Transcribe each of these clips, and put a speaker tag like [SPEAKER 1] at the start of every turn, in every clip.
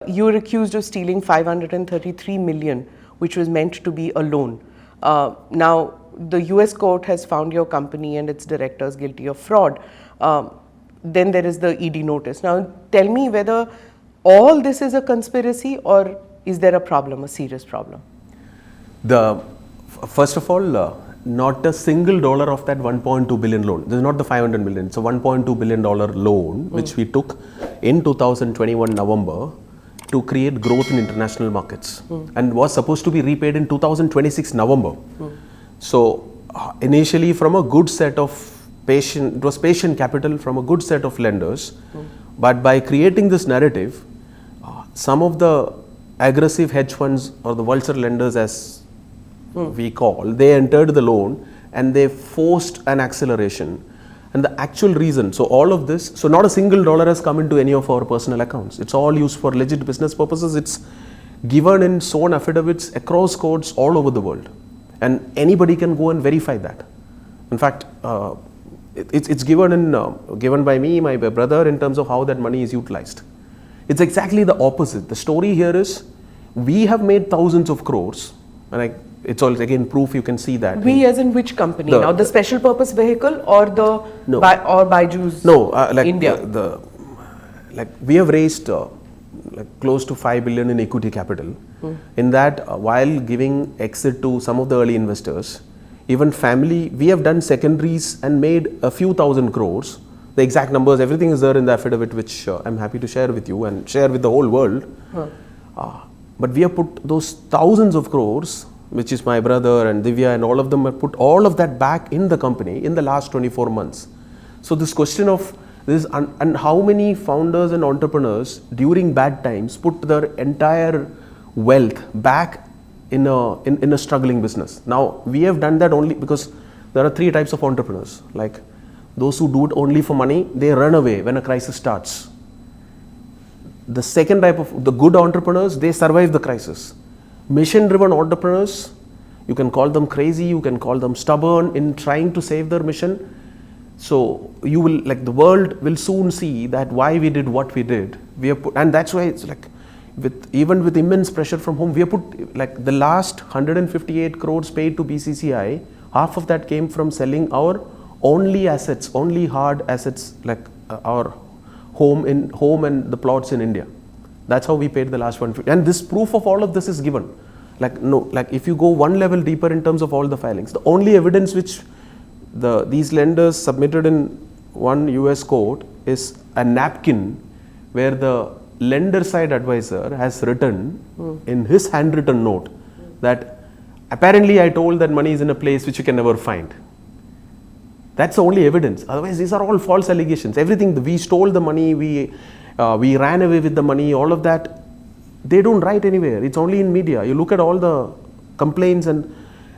[SPEAKER 1] you're accused of stealing 533 million, which was meant to be a loan. Now, the US court has found your company and its directors guilty of fraud. Then there is the ED notice. Now, tell me whether all this is a conspiracy or is there a problem, a serious problem?
[SPEAKER 2] First of all, not a single dollar of that 1.2 billion loan. This is not the 500 million. It's a 1.2 billion dollar loan which we took in 2021 November to create growth in international markets and was supposed to be repaid in 2026 November. So initially from a good set of it was patient capital from a good set of lenders, but by creating this narrative, some of the aggressive hedge funds or the vulture lenders as we call, they entered the loan and they forced an acceleration. And the actual reason, so all of this, so not a single dollar has come into any of our personal accounts. It's all used for legit business purposes. It's given in sworn affidavits across courts all over the world. And anybody can go and verify that. In fact, it's given by me, my brother, in terms of how that money is utilized. It's exactly the opposite. The story here is, we have made thousands of crores, and it's all again proof, you can see that.
[SPEAKER 1] We as in which company? Now the special purpose vehicle or the Byju's?
[SPEAKER 2] No,
[SPEAKER 1] India.
[SPEAKER 2] We have raised close to 5 billion in equity capital. In that, while giving exit to some of the early investors, even family, we have done secondaries and made a few thousand crores. The exact numbers, everything is there in the affidavit, which I'm happy to share with you and share with the whole world. But we have put those thousands of crores, which is my brother and Divya and all of them, have put all of that back in the company in the last 24 months. So this question of this, and how many founders and entrepreneurs during bad times put their entire wealth back in a struggling business. Now, we have done that only because there are three types of entrepreneurs. Like those who do it only for money, they run away when a crisis starts. The second type of the good entrepreneurs, they survive the crisis. Mission-driven entrepreneurs, you can call them crazy, you can call them stubborn in trying to save their mission. So you will, the world will soon see that why we did what we did. We have put, and that's why it's even with immense pressure from home, we have put the last 158 crores paid to BCCI, half of that came from selling our only assets, only hard assets, our home and the plots in India. That's how we paid the last 150. And this proof of all of this is given. If you go one level deeper in terms of all the filings, the only evidence which these lenders submitted in one US court is a napkin where the lender side advisor has written in his handwritten note that apparently I told that money is in a place which you can never find. That's the only evidence. Otherwise, these are all false allegations. Everything, we stole the money, we ran away with the money, all of that, they don't write anywhere. It's only in media. You look at all the complaints and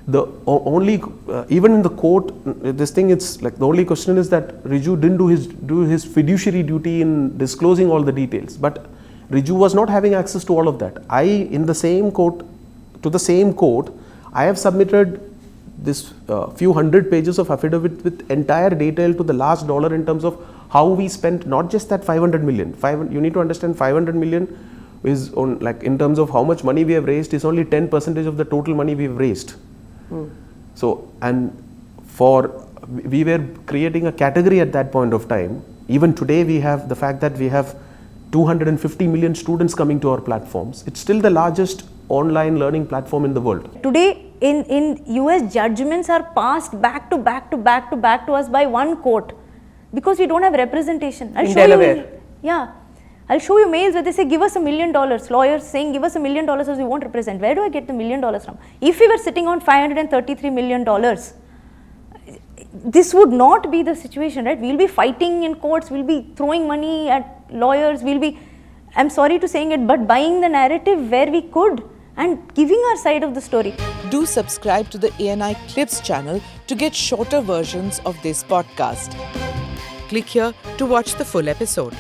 [SPEAKER 2] the only, even in the court, this thing, it's the only question is that Riju didn't do his fiduciary duty in disclosing all the details. But Riju was not having access to all of that. In the same court, I have submitted this few hundred pages of affidavit with entire detail to the last dollar in terms of how we spent not just that 500 million. You need to understand 500 million is on, in terms of how much money we have raised is only 10% of the total money we have raised. So, and we were creating a category at that point of time. Even today we have the fact that we have 250 million students coming to our platforms. It's still the largest online learning platform in the world.
[SPEAKER 3] Today in US, judgments are passed back to back to us by one court because we don't have representation.
[SPEAKER 1] In Delaware.
[SPEAKER 3] I'll show you mails where they say, give us $1 million. Lawyers saying, give us $1 million or we won't represent. Where do I get the $1 million from? If we were sitting on $533 million, this would not be the situation, right? We'll be fighting in courts, we'll be throwing money at lawyers, we'll be, I'm sorry to saying it, but buying the narrative where we could and giving our side of the story.
[SPEAKER 4] Do subscribe to the ANI Clips channel to get shorter versions of this podcast. Click here to watch the full episode.